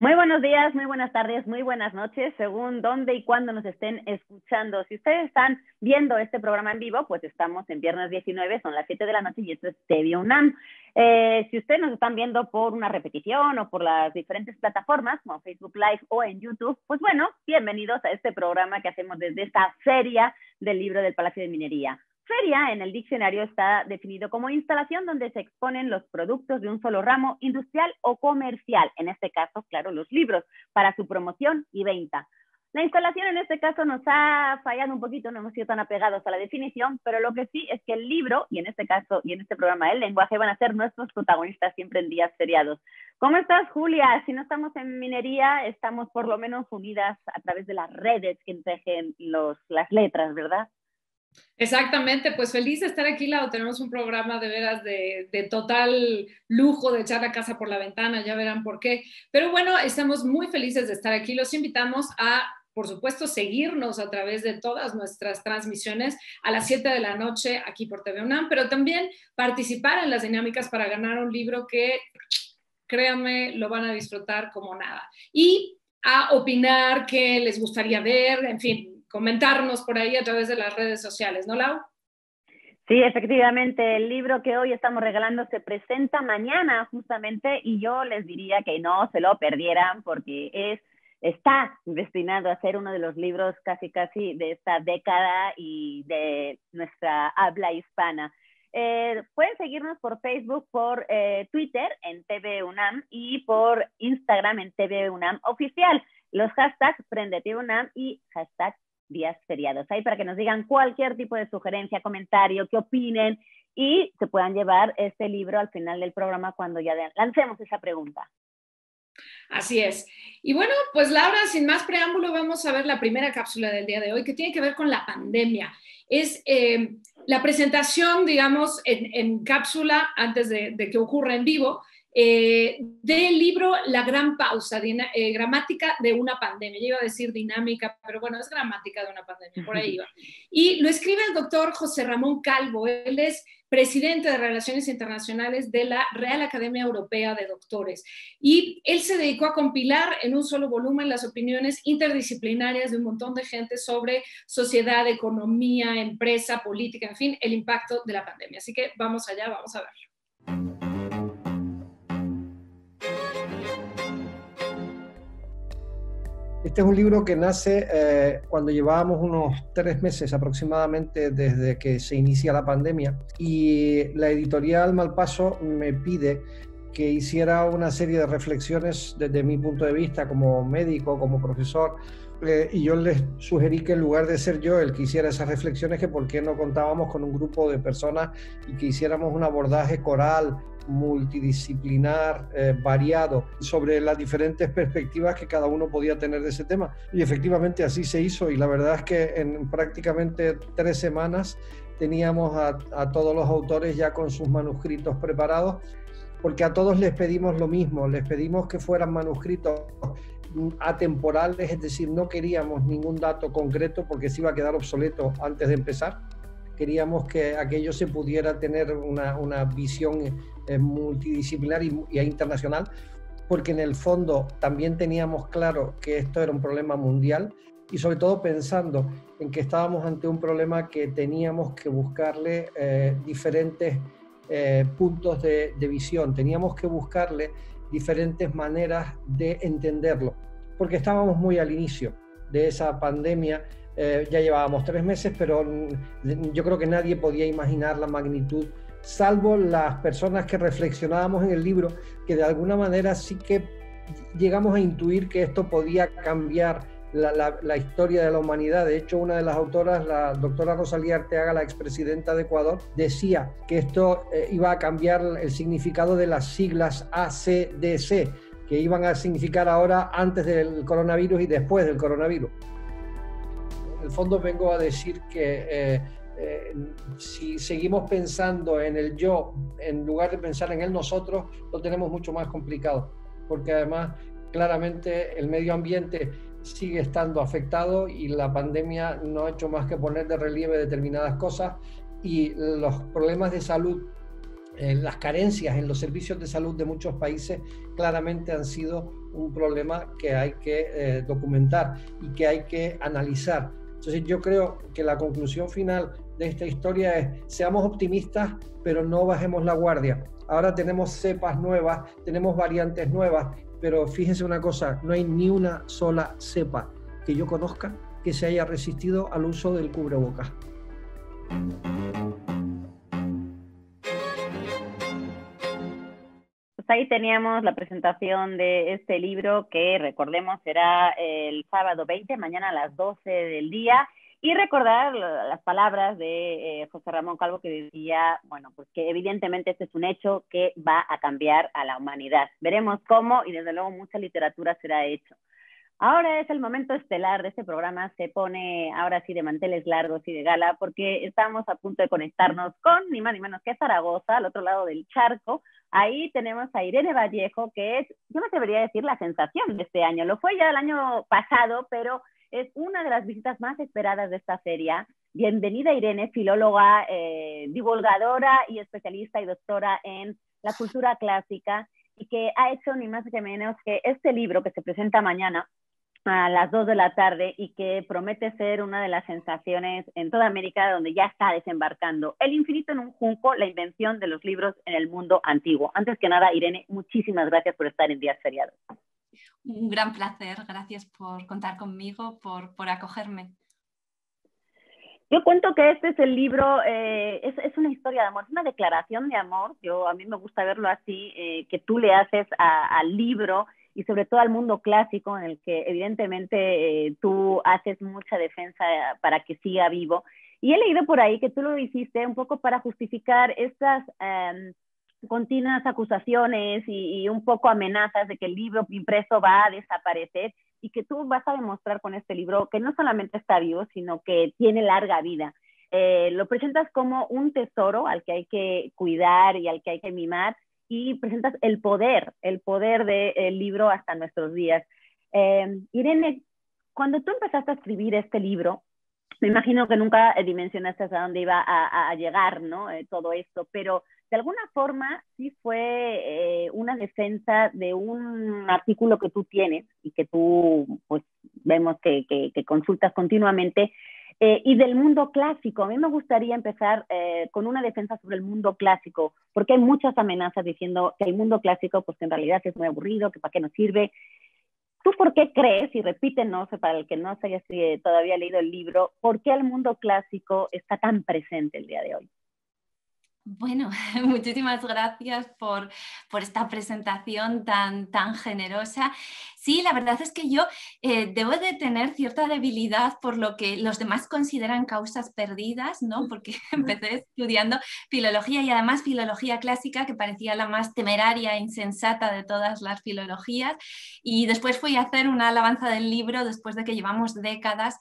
Muy buenos días, muy buenas tardes, muy buenas noches, según dónde y cuándo nos estén escuchando. Si ustedes están viendo este programa en vivo, pues estamos en viernes 19, son las 7 de la noche y esto es TV UNAM. Si ustedes nos están viendo por una repetición o por las diferentes plataformas, como Facebook Live o en YouTube, pues bueno, bienvenidos a este programa que hacemos desde esta feria del libro del Palacio de Minería. Feria en el diccionario está definido como instalación donde se exponen los productos de un solo ramo industrial o comercial, en este caso, claro, los libros, para su promoción y venta. La instalación en este caso nos ha fallado un poquito, no hemos sido tan apegados a la definición, pero lo que sí es que el libro, y en este caso, y en este programa el lenguaje, van a ser nuestros protagonistas siempre en días feriados. ¿Cómo estás, Julia? Si no estamos en minería, estamos por lo menos unidas a través de las redes que tejen las letras, ¿verdad? Exactamente, pues feliz de estar aquí, Lau. Tenemos un programa de veras de total lujo de echar la casa por la ventana, ya verán por qué. Pero bueno, estamos muy felices de estar aquí. Los invitamos a, por supuesto, seguirnos a través de todas nuestras transmisiones a las 7 de la noche aquí por TV UNAM, pero también participar en las dinámicas para ganar un libro que, créanme, lo van a disfrutar como nada. Y a opinar qué les gustaría ver, en fin, comentarnos por ahí a través de las redes sociales, ¿no, Lau? Sí, efectivamente, el libro que hoy estamos regalando se presenta mañana justamente y yo les diría que no se lo perdieran porque está destinado a ser uno de los libros casi de esta década y de nuestra habla hispana. Pueden seguirnos por Facebook, por Twitter en TV UNAM y por Instagram en TV UNAM Oficial. Los hashtags Prendete UNAM y hashtag días feriados. Ahí para que nos digan cualquier tipo de sugerencia, comentario, qué opinen y se puedan llevar este libro al final del programa cuando ya lancemos esa pregunta. Así es. Y bueno, pues Laura, sin más preámbulo, vamos a ver la primera cápsula del día de hoy que tiene que ver con la pandemia. Es la presentación, digamos, en cápsula antes de que ocurra en vivo, del libro La Gran Pausa, gramática de una pandemia. Yo iba a decir dinámica, pero bueno, es gramática de una pandemia, por ahí va. Y lo escribe el doctor José Ramón Calvo. Él es presidente de Relaciones Internacionales de la Real Academia Europea de Doctores. Y él se dedicó a compilar en un solo volumen las opiniones interdisciplinarias de un montón de gente sobre sociedad, economía, empresa, política, en fin, el impacto de la pandemia. Así que vamos allá, vamos a verlo. Este es un libro que nace cuando llevábamos unos 3 meses aproximadamente desde que se inicia la pandemia y la editorial Malpaso me pide que hiciera una serie de reflexiones desde mi punto de vista como médico, como profesor, y yo les sugerí que en lugar de ser yo el que hiciera esas reflexiones, que por qué no contábamos con un grupo de personas y que hiciéramos un abordaje coral, multidisciplinar, variado, sobre las diferentes perspectivas que cada uno podía tener de ese tema. Y efectivamente así se hizo, y la verdad es que en prácticamente 3 semanas teníamos a todos los autores ya con sus manuscritos preparados, porque a todos les pedimos lo mismo, les pedimos que fueran manuscritos atemporales, es decir, no queríamos ningún dato concreto porque se iba a quedar obsoleto antes de empezar. Queríamos que aquello se pudiera tener una visión multidisciplinar y internacional, porque en el fondo también teníamos claro que esto era un problema mundial y sobre todo pensando en que estábamos ante un problema que teníamos que buscarle diferentes puntos de visión, teníamos que buscarle diferentes maneras de entenderlo, porque estábamos muy al inicio de esa pandemia. Ya llevábamos 3 meses, pero yo creo que nadie podía imaginar la magnitud, salvo las personas que reflexionábamos en el libro, que de alguna manera sí que llegamos a intuir que esto podía cambiar la historia de la humanidad. De hecho, una de las autoras, la doctora Rosalía Arteaga, la expresidenta de Ecuador, decía que esto iba a cambiar el significado de las siglas ACDC, que iban a significar ahora antes del coronavirus y después del coronavirus. En el fondo vengo a decir que si seguimos pensando en el yo en lugar de pensar en el nosotros, lo tenemos mucho más complicado, porque además claramente el medio ambiente sigue estando afectado y la pandemia no ha hecho más que poner de relieve determinadas cosas, y los problemas de salud las carencias en los servicios de salud de muchos países claramente han sido un problema que hay que documentar y que hay que analizar. Entonces yo creo que la conclusión final de esta historia es: seamos optimistas, pero no bajemos la guardia. Ahora tenemos cepas nuevas, tenemos variantes nuevas, pero fíjense una cosa, no hay ni una sola cepa que yo conozca que se haya resistido al uso del cubrebocas. Pues ahí teníamos la presentación de este libro que, recordemos, será el sábado 20, mañana a las 12 del día. Y recordar las palabras de José Ramón Calvo, que decía, bueno, pues que evidentemente este es un hecho que va a cambiar a la humanidad. Veremos cómo, y desde luego mucha literatura será hecho. Ahora es el momento estelar de este programa, se pone ahora sí de manteles largos y de gala, porque estamos a punto de conectarnos con ni más ni menos que Zaragoza, al otro lado del charco. Ahí tenemos a Irene Vallejo, que es, yo me atrevería a decir, la sensación de este año. Lo fue ya el año pasado, pero es una de las visitas más esperadas de esta feria. Bienvenida, Irene, filóloga, divulgadora y especialista y doctora en la cultura clásica, y que ha hecho ni más ni menos que este libro que se presenta mañana a las 2 de la tarde y que promete ser una de las sensaciones en toda América, donde ya está desembarcando. El infinito en un junco, la invención de los libros en el mundo antiguo. Antes que nada, Irene, muchísimas gracias por estar en Días Feriados. Un gran placer, gracias por contar conmigo, por acogerme. Yo cuento que este es el libro, es una historia de amor, es una declaración de amor. A mí me gusta verlo así, que tú le haces al libro y sobre todo al mundo clásico, en el que evidentemente tú haces mucha defensa para que siga vivo. Y he leído por ahí que tú lo hiciste un poco para justificar estas continuas acusaciones y un poco amenazas de que el libro impreso va a desaparecer, y que tú vas a demostrar con este libro que no solamente está vivo, sino que tiene larga vida. Lo presentas como un tesoro al que hay que cuidar y al que hay que mimar, y presentas el poder del libro hasta nuestros días. Irene, cuando tú empezaste a escribir este libro, me imagino que nunca dimensionaste hasta dónde iba a llegar, ¿no? Todo esto, pero de alguna forma sí fue una defensa de un artículo que tú tienes y que tú, pues, vemos que consultas continuamente, y del mundo clásico. A mí me gustaría empezar con una defensa sobre el mundo clásico, porque hay muchas amenazas diciendo que el mundo clásico, pues, en realidad es muy aburrido, que para qué nos sirve. ¿Tú por qué crees, y repítenos para el que no se haya todavía leído el libro, por qué el mundo clásico está tan presente el día de hoy? Bueno, muchísimas gracias por esta presentación tan generosa. Sí, la verdad es que yo debo de tener cierta debilidad por lo que los demás consideran causas perdidas, ¿no? Porque empecé estudiando filología, y además filología clásica, que parecía la más temeraria e insensata de todas las filologías, y después fui a hacer una alabanza del libro después de que llevamos décadas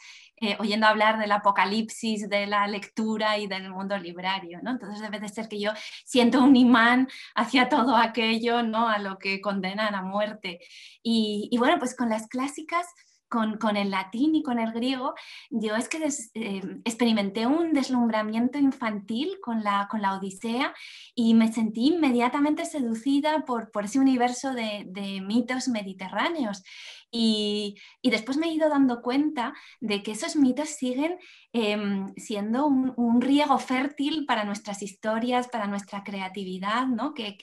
oyendo hablar del apocalipsis, de la lectura y del mundo librario, ¿no? Entonces debe de ser que yo siento un imán hacia todo aquello, ¿no? A lo que condenan a muerte. Y bueno, pues con las clásicas, con el latín y con el griego, yo es que experimenté un deslumbramiento infantil con la Odisea, y me sentí inmediatamente seducida por ese universo de mitos mediterráneos. Y después me he ido dando cuenta de que esos mitos siguen siendo un riego fértil para nuestras historias, para nuestra creatividad, ¿no? Que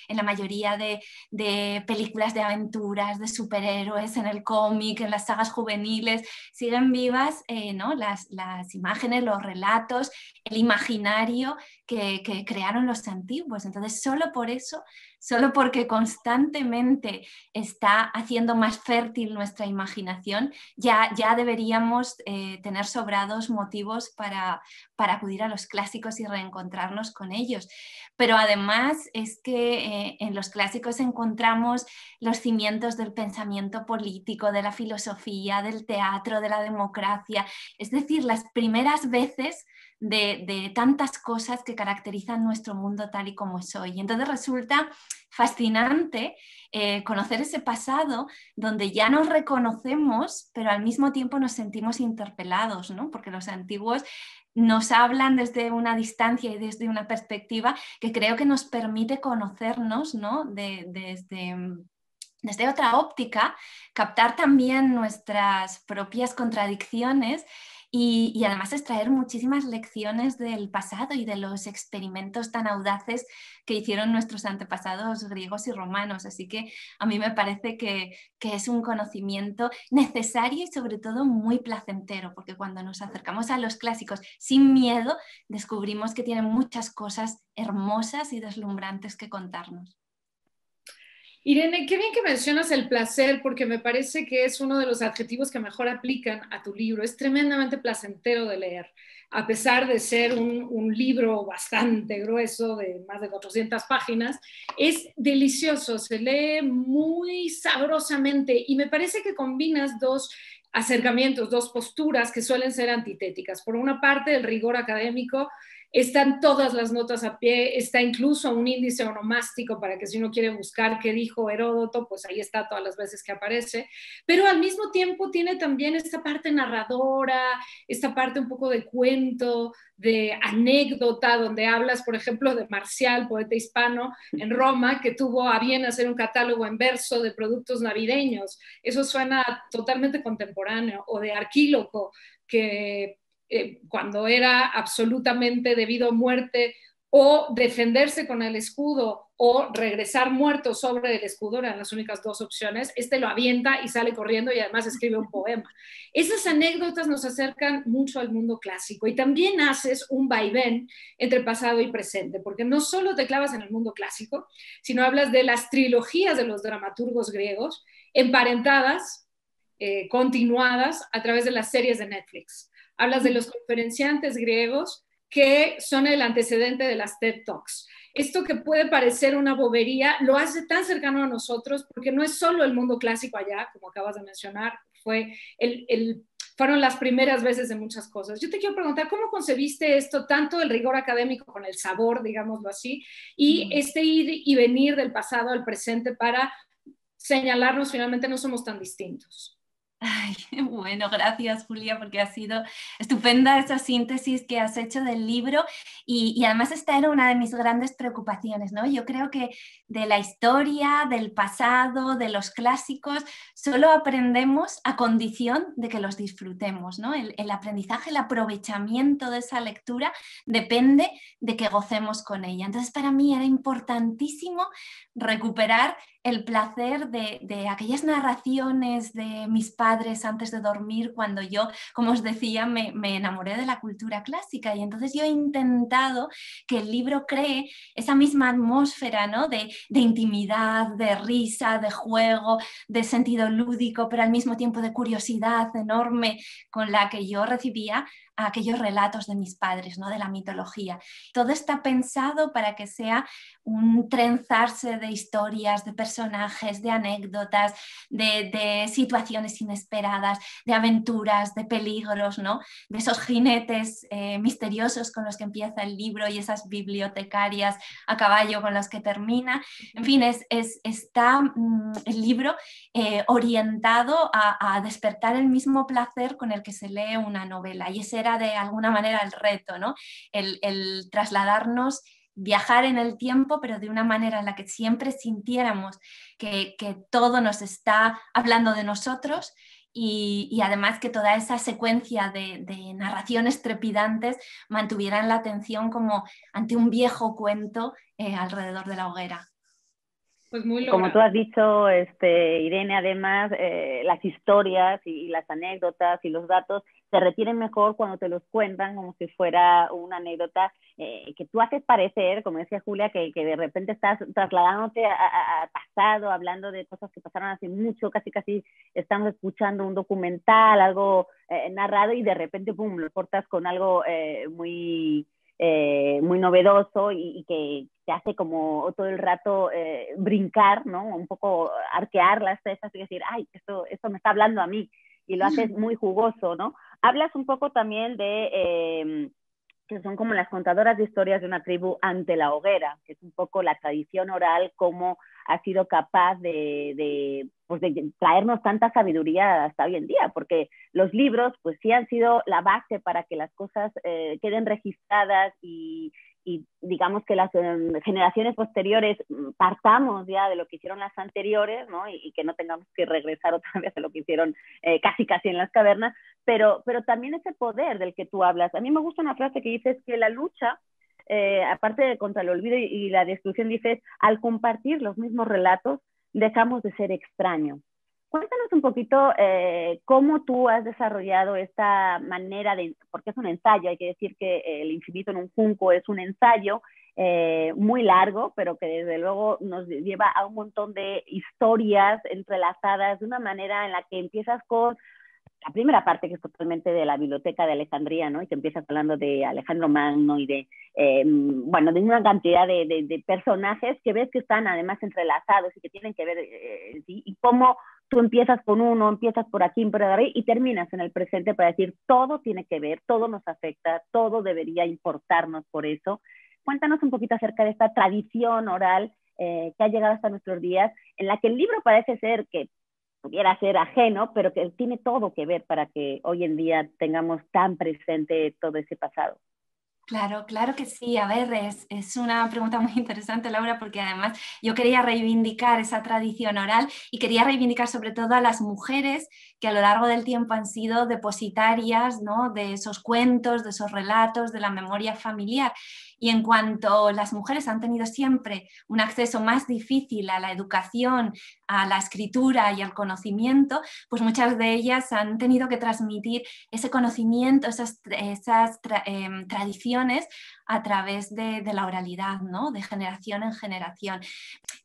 en la mayoría de películas de aventuras, de superhéroes, en el cómic, en las sagas juveniles, siguen vivas, ¿no? las imágenes, los relatos, el imaginario que crearon los antiguos. Entonces, solo por eso, solo porque constantemente está haciendo más fértil nuestra imaginación, ya deberíamos tener sobrados motivos para acudir a los clásicos y reencontrarnos con ellos. Pero además es que en los clásicos encontramos los cimientos del pensamiento político, de la filosofía, del teatro, de la democracia. Es decir, las primeras veces de tantas cosas que caracterizan nuestro mundo tal y como es hoy. Y entonces resulta fascinante conocer ese pasado donde ya nos reconocemos, pero al mismo tiempo nos sentimos interpelados, ¿no? Porque los antiguos nos hablan desde una distancia y desde una perspectiva que creo que nos permite conocernos, ¿no? Desde otra óptica, captar también nuestras propias contradicciones y además extraer muchísimas lecciones del pasado y de los experimentos tan audaces que hicieron nuestros antepasados griegos y romanos. Así que a mí me parece que es un conocimiento necesario y sobre todo muy placentero, porque cuando nos acercamos a los clásicos sin miedo, descubrimos que tienen muchas cosas hermosas y deslumbrantes que contarnos. Irene, qué bien que mencionas el placer, porque me parece que es uno de los adjetivos que mejor aplican a tu libro. Es tremendamente placentero de leer, a pesar de ser un libro bastante grueso, de más de 400 páginas. Es delicioso, se lee muy sabrosamente y me parece que combinas dos acercamientos, dos posturas que suelen ser antitéticas. Por una parte, el rigor académico. Están todas las notas a pie, está incluso un índice onomástico para que si uno quiere buscar qué dijo Heródoto, pues ahí está todas las veces que aparece, pero al mismo tiempo tiene también esta parte narradora, esta parte un poco de cuento, de anécdota, donde hablas, por ejemplo, de Marcial, poeta hispano en Roma, que tuvo a bien hacer un catálogo en verso de productos navideños. Eso suena totalmente contemporáneo, o de Arquíloco, que cuando era absolutamente debido a muerte, o defenderse con el escudo o regresar muerto sobre el escudo, eran las únicas dos opciones. Este lo avienta y sale corriendo y además escribe un poema. Esas anécdotas nos acercan mucho al mundo clásico y también haces un vaivén entre pasado y presente, porque no solo te clavas en el mundo clásico, sino hablas de las trilogías de los dramaturgos griegos, emparentadas, continuadas a través de las series de Netflix. Hablas de los conferenciantes griegos que son el antecedente de las TED Talks. Esto que puede parecer una bobería, lo hace tan cercano a nosotros porque no es solo el mundo clásico allá, como acabas de mencionar, fueron las primeras veces de muchas cosas. Yo te quiero preguntar, ¿cómo concebiste esto, tanto el rigor académico con el sabor, digámoslo así, y este ir y venir del pasado al presente para señalarnos finalmente no somos tan distintos? Ay, bueno, gracias Julia, porque ha sido estupenda esa síntesis que has hecho del libro y además esta era una de mis grandes preocupaciones, ¿no? Yo creo que de la historia, del pasado, de los clásicos, solo aprendemos a condición de que los disfrutemos, ¿no? El aprendizaje, el aprovechamiento de esa lectura depende de que gocemos con ella. Entonces, para mí era importantísimo recuperar el placer de aquellas narraciones de mis padres antes de dormir, cuando yo, como os decía, me enamoré de la cultura clásica, y entonces yo he intentado que el libro cree esa misma atmósfera, ¿no? de intimidad, de risa, de juego, de sentido lúdico, pero al mismo tiempo de curiosidad enorme con la que yo recibía a aquellos relatos de mis padres, ¿no? de la mitología. Todo está pensado para que sea un trenzarse de historias, de personajes, de anécdotas, de situaciones inesperadas, de aventuras, de peligros, ¿no? de esos jinetes misteriosos con los que empieza el libro y esas bibliotecarias a caballo con los que termina. En fin, está el libro orientado a despertar el mismo placer con el que se lee una novela, y ese era de alguna manera el reto, ¿no? el trasladarnos, viajar en el tiempo, pero de una manera en la que siempre sintiéramos que todo nos está hablando de nosotros, y además que toda esa secuencia de narraciones trepidantes mantuvieran la atención como ante un viejo cuento alrededor de la hoguera. Pues muy como tú has dicho, Irene, además, las historias y las anécdotas y los datos se retienen mejor cuando te los cuentan como si fuera una anécdota que tú haces parecer, como decía Julia, que de repente estás trasladándote a pasado, hablando de cosas que pasaron hace mucho, casi estamos escuchando un documental, algo narrado, y de repente, pum, lo cortas con algo muy novedoso y que te hace como todo el rato brincar, ¿no? Un poco arquear las cejas y decir, ay, esto me está hablando a mí, y lo haces muy jugoso, ¿no? Hablas un poco también de que son como las contadoras de historias de una tribu ante la hoguera, que es un poco la tradición oral, cómo ha sido capaz pues de traernos tanta sabiduría hasta hoy en día, porque los libros pues sí han sido la base para que las cosas queden registradas y digamos que las generaciones posteriores partamos ya de lo que hicieron las anteriores, ¿no? Y que no tengamos que regresar otra vez a lo que hicieron casi en las cavernas, pero también ese poder del que tú hablas. A mí me gusta una frase que dices que la lucha, aparte de contra el olvido y la destrucción, dices, al compartir los mismos relatos, dejamos de ser extraños. Cuéntanos un poquito cómo tú has desarrollado esta manera de, porque es un ensayo, hay que decir que El infinito en un junco es un ensayo muy largo, pero que desde luego nos lleva a un montón de historias entrelazadas de una manera en la que empiezas con la primera parte, que es totalmente de la biblioteca de Alejandría, ¿no? Y que empiezas hablando de Alejandro Magno y de, bueno, de una cantidad de personajes que ves que están además entrelazados y que tienen que ver, ¿sí? Y cómo tú empiezas con uno, empiezas por aquí, por ahí, y terminas en el presente para decir, todo tiene que ver, todo nos afecta, todo debería importarnos por eso. Cuéntanos un poquito acerca de esta tradición oral que ha llegado hasta nuestros días, en la que el libro parece ser que pudiera ser ajeno, pero que tiene todo que ver para que hoy en día tengamos tan presente todo ese pasado. Claro, claro que sí. A ver, es una pregunta muy interesante, Laura, porque además yo quería reivindicar esa tradición oral y quería reivindicar sobre todo a las mujeres que a lo largo del tiempo han sido depositarias, ¿no?, de esos cuentos, de esos relatos, de la memoria familiar. Y en cuanto las mujeres han tenido siempre un acceso más difícil a la educación, a la escritura y al conocimiento, pues muchas de ellas han tenido que transmitir ese conocimiento, esas tradiciones a través de la oralidad, ¿no?, de generación en generación.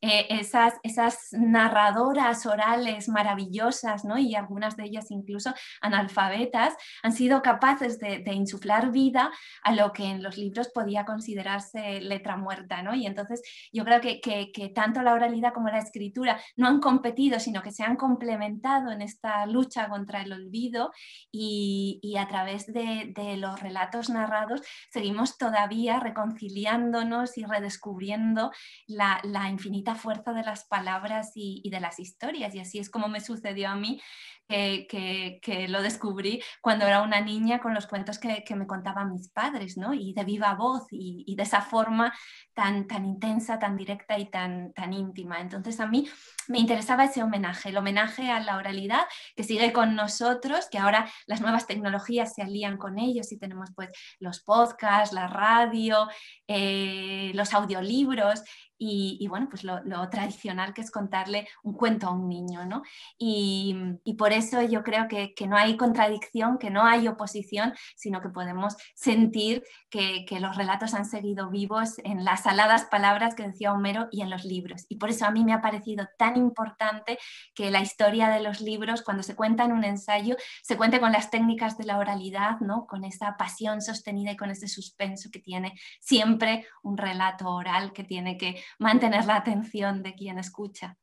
Esas narradoras orales maravillosas, ¿no?, y algunas de ellas incluso analfabetas, han sido capaces de insuflar vida a lo que en los libros podía considerarse letra muerta, ¿no? Y entonces yo creo que tanto la oralidad como la escritura no han competido, sino que se han complementado en esta lucha contra el olvido y a través de los relatos narrados seguimos todavía reconciliándonos y redescubriendo la infinita fuerza de las palabras y de las historias. Y así es como me sucedió a mí, que lo descubrí cuando era una niña con los cuentos que me contaban mis padres, ¿no? Y de viva voz y de esa forma tan intensa, tan directa y tan íntima. Entonces a mí me interesaba ese homenaje, el homenaje a la oralidad que sigue con nosotros, que ahora las nuevas tecnologías se alían con ellos y tenemos pues los podcasts, la radio, los audiolibros y bueno, pues lo tradicional que es contarle un cuento a un niño, ¿no? Y por eso yo creo que no hay contradicción, que no hay oposición, sino que podemos sentir que los relatos han seguido vivos en las aladas palabras que decía Homero y en los libros. Y por eso a mí me ha parecido tan importante que la historia de los libros, cuando se cuenta en un ensayo, se cuente con las técnicas de la oralidad, ¿no?, con esa pasión sostenida y con ese suspenso que tiene siempre un relato oral, que tiene que mantener la atención de quien escucha.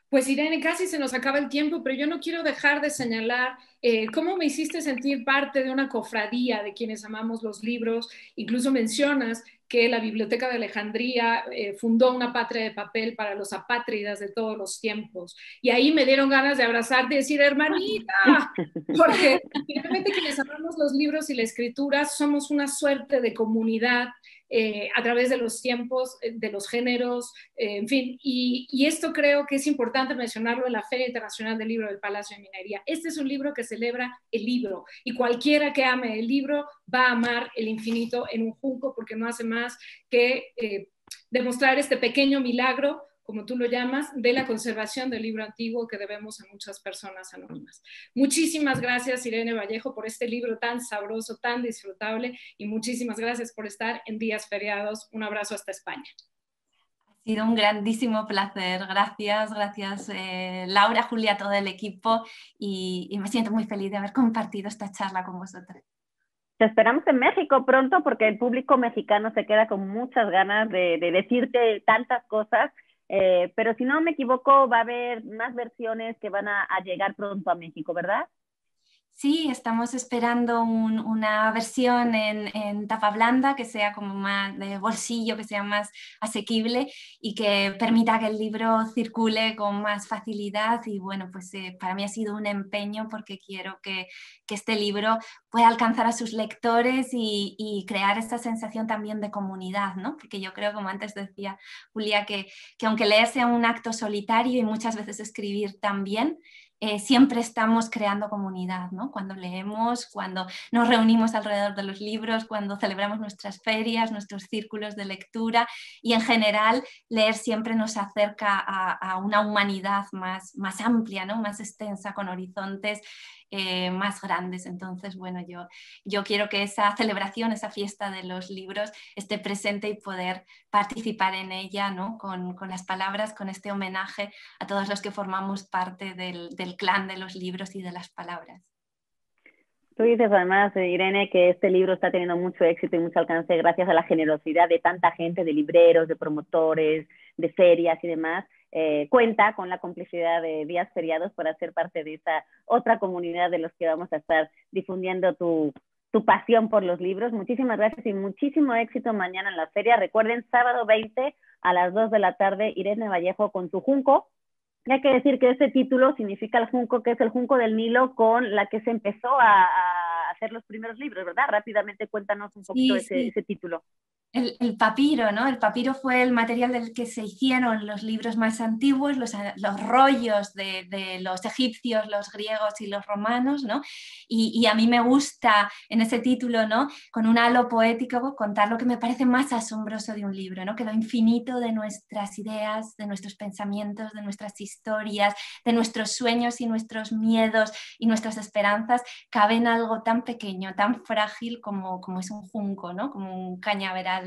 Pues Irene, casi se nos acaba el tiempo, pero yo no quiero dejar de señalar cómo me hiciste sentir parte de una cofradía de quienes amamos los libros. Incluso mencionas que la Biblioteca de Alejandría fundó una patria de papel para los apátridas de todos los tiempos. Y ahí me dieron ganas de abrazarte y decir, hermanita, porque finalmente quienes amamos los libros y la escritura somos una suerte de comunidad a través de los tiempos, de los géneros, en fin, y esto creo que es importante mencionarlo en la Feria Internacional del Libro del Palacio de Minería. Este es un libro que celebra el libro, y cualquiera que ame el libro va a amar El infinito en un junco, porque no hace más que demostrar este pequeño milagro, como tú lo llamas, de la conservación del libro antiguo que debemos a muchas personas anónimas. Muchísimas gracias, Irene Vallejo, por este libro tan sabroso, tan disfrutable, y muchísimas gracias por estar en días feriados. Un abrazo hasta España. Ha sido un grandísimo placer. Gracias, Laura, Julia, todo el equipo, y me siento muy feliz de haber compartido esta charla con vosotros. Te esperamos en México pronto, porque el público mexicano se queda con muchas ganas de decirte tantas cosas. Pero si no me equivoco, va a haber más versiones que van a llegar pronto a México, ¿verdad? Sí, estamos esperando una versión en tapa blanda que sea como más de bolsillo, que sea más asequible y que permita que el libro circule con más facilidad. Y bueno, pues para mí ha sido un empeño porque quiero que este libro pueda alcanzar a sus lectores y crear esta sensación también de comunidad, ¿no? Porque yo creo, como antes decía Julia, que aunque leer sea un acto solitario y muchas veces escribir también, siempre estamos creando comunidad, ¿no? Cuando leemos, cuando nos reunimos alrededor de los libros, cuando celebramos nuestras ferias, nuestros círculos de lectura, y en general leer siempre nos acerca a una humanidad más amplia, ¿no? Más extensa, con horizontes más grandes. Entonces, bueno, yo quiero que esa celebración, esa fiesta de los libros esté presente y poder participar en ella, ¿no? Con las palabras, con este homenaje a todos los que formamos parte del clan de los libros y de las palabras. Tú dices además, Irene, que este libro está teniendo mucho éxito y mucho alcance gracias a la generosidad de tanta gente, de libreros, de promotores, de ferias y demás. Cuenta con la complicidad de días feriados para ser parte de esa otra comunidad de los que vamos a estar difundiendo tu pasión por los libros. Muchísimas gracias y muchísimo éxito mañana en la feria. Recuerden, sábado 20 a las 2 de la tarde, Irene Vallejo con su junco. Y hay que decir que este título significa el junco, que es el junco del Nilo con la que se empezó a hacer los primeros libros, ¿verdad? Rápidamente cuéntanos un poquito ese título. El papiro, ¿no? El papiro fue el material del que se hicieron los libros más antiguos, los rollos de los egipcios, los griegos y los romanos, ¿no? Y a mí me gusta en ese título, ¿no? Con un halo poético, contar lo que me parece más asombroso de un libro, ¿no? Que lo infinito de nuestras ideas, de nuestros pensamientos, de nuestras historias, de nuestros sueños y nuestros miedos y nuestras esperanzas cabe en algo tan pequeño, tan frágil como es un junco, ¿no? Como un cañaveral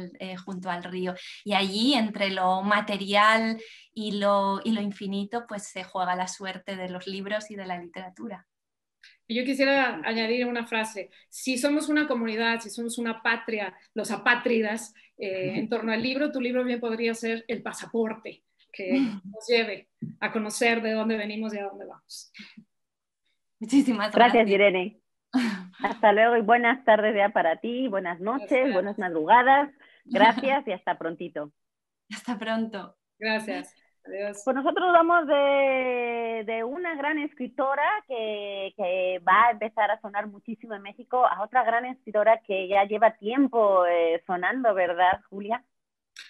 junto al río, y allí entre lo material y lo infinito pues se juega la suerte de los libros y de la literatura. Yo quisiera añadir una frase: si somos una comunidad, si somos una patria, los apátridas, en torno al libro, tu libro bien podría ser el pasaporte que nos lleve a conocer de dónde venimos y a dónde vamos. Muchísimas gracias. Gracias, Irene. Hasta luego y buenas tardes ya para ti, buenas noches, gracias. Buenas madrugadas, gracias y hasta prontito. Hasta pronto. Gracias, adiós. Pues nosotros vamos de una gran escritora que va a empezar a sonar muchísimo en México a otra gran escritora que ya lleva tiempo sonando, ¿verdad, Julia?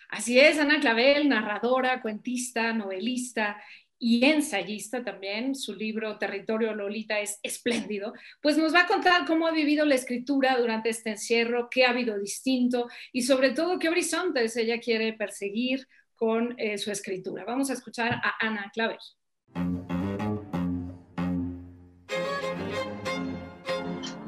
Así es, Ana Clavel, narradora, cuentista, novelista y ensayista también. Su libro Territorio Lolita es espléndido, pues nos va a contar cómo ha vivido la escritura durante este encierro, qué ha habido distinto y sobre todo qué horizontes ella quiere perseguir con su escritura. Vamos a escuchar a Ana Clavel.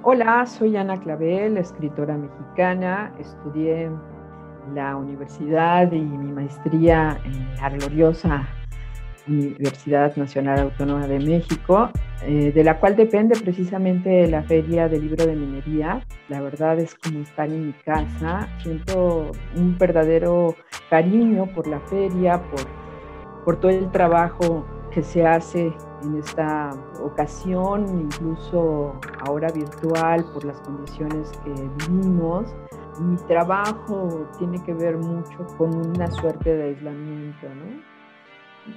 Hola, soy Ana Clavel, escritora mexicana. Estudié en la universidad y mi maestría en la gloriosa Universidad Nacional Autónoma de México, de la cual depende precisamente la Feria del Libro de Minería. La verdad es como estar en mi casa. Siento un verdadero cariño por la feria, por todo el trabajo que se hace en esta ocasión, incluso ahora virtual, por las condiciones que vivimos. Mi trabajo tiene que ver mucho con una suerte de aislamiento, ¿no?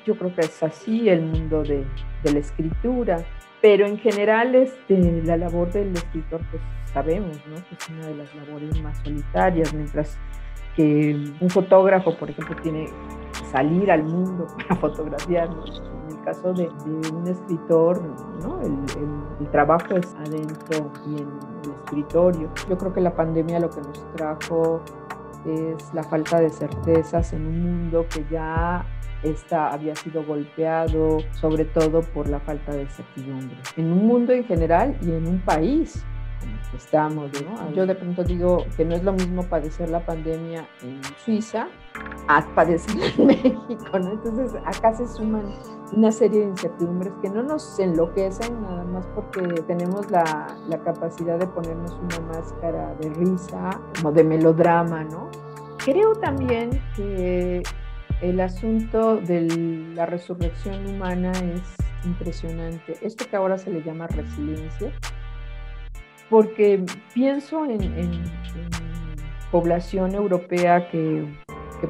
Yo creo que es así el mundo de la escritura, pero en general la labor del escritor, pues sabemos, ¿no? Que es una de las labores más solitarias, mientras que un fotógrafo, por ejemplo, tiene que salir al mundo para fotografiarnos. En el caso de un escritor, ¿no? El trabajo es adentro y en el escritorio. Yo creo que la pandemia lo que nos trajo es la falta de certezas en un mundo que ya había sido golpeado, sobre todo por la falta de certidumbre. En un mundo en general y en un país como el que estamos, ¿no? Yo de pronto digo que no es lo mismo padecer la pandemia en Suiza a padecerla en México, ¿no? Entonces acá se suman una serie de incertidumbres que no nos enloquecen nada más porque tenemos la capacidad de ponernos una máscara de risa, como de melodrama, ¿no? Creo también que el asunto de la resurrección humana es impresionante. Esto que ahora se le llama resiliencia, porque pienso en población europea que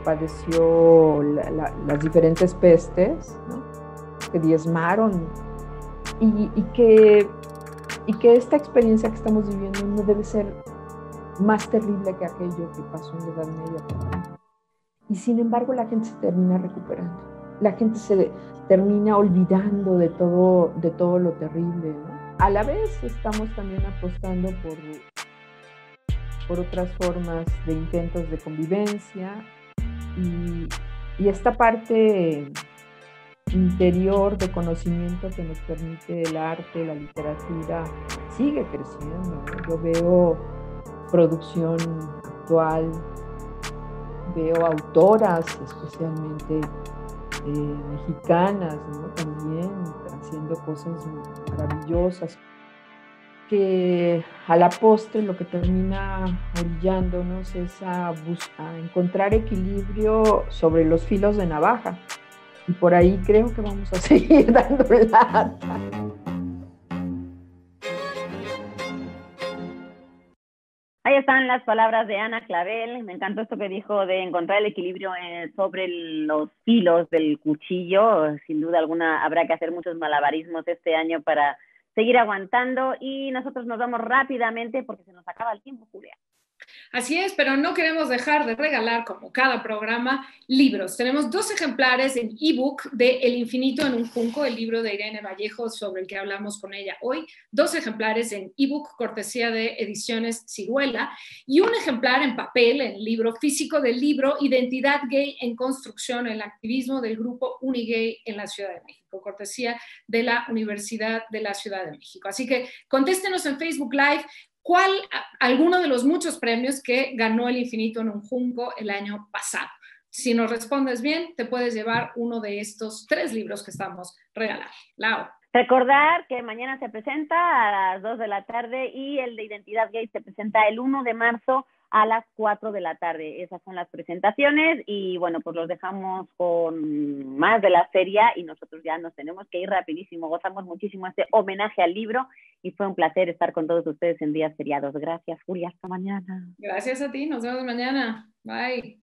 padeció las diferentes pestes, ¿no? Que diezmaron, y que esta experiencia que estamos viviendo no debe ser más terrible que aquello que pasó en la Edad Media, por ejemplo. Y sin embargo la gente se termina recuperando, la gente se termina olvidando de todo lo terrible, ¿no? A la vez estamos también apostando por otras formas de intentos de convivencia, y esta parte interior de conocimiento que nos permite el arte, la literatura, sigue creciendo, ¿no? Yo veo producción actual, veo autoras especialmente mexicanas, ¿no? También haciendo cosas maravillosas, que a la postre lo que termina orillándonos es a encontrar equilibrio sobre los filos de navaja, y por ahí creo que vamos a seguir dando lata. Ahí están las palabras de Ana Clavel. Me encantó esto que dijo de encontrar el equilibrio sobre los filos del cuchillo. Sin duda alguna habrá que hacer muchos malabarismos este año para seguir aguantando, y nosotros nos vamos rápidamente porque se nos acaba el tiempo, Julia. Así es, pero no queremos dejar de regalar, como cada programa, libros. Tenemos 2 ejemplares en ebook de El infinito en un junco, el libro de Irene Vallejo sobre el que hablamos con ella hoy. 2 ejemplares en ebook, cortesía de Ediciones Ciruela, y un ejemplar en papel, en libro físico, del libro Identidad Gay en Construcción, el activismo del grupo Unigay en la Ciudad de México, cortesía de la Universidad de la Ciudad de México. Así que contéstenos en Facebook Live alguno de los muchos premios que ganó El infinito en un junco el año pasado. Si nos respondes bien, te puedes llevar uno de estos 3 libros que estamos regalando. Lau. Recordar que mañana se presenta a las 2 de la tarde y el de Identidad Gay se presenta el 1 de marzo a las 4 de la tarde. Esas son las presentaciones, y bueno, pues los dejamos con más de la feria y nosotros ya nos tenemos que ir rapidísimo. Gozamos muchísimo este homenaje al libro y fue un placer estar con todos ustedes en días feriados. Gracias, Julia. Hasta mañana. Gracias a ti. Nos vemos mañana. Bye.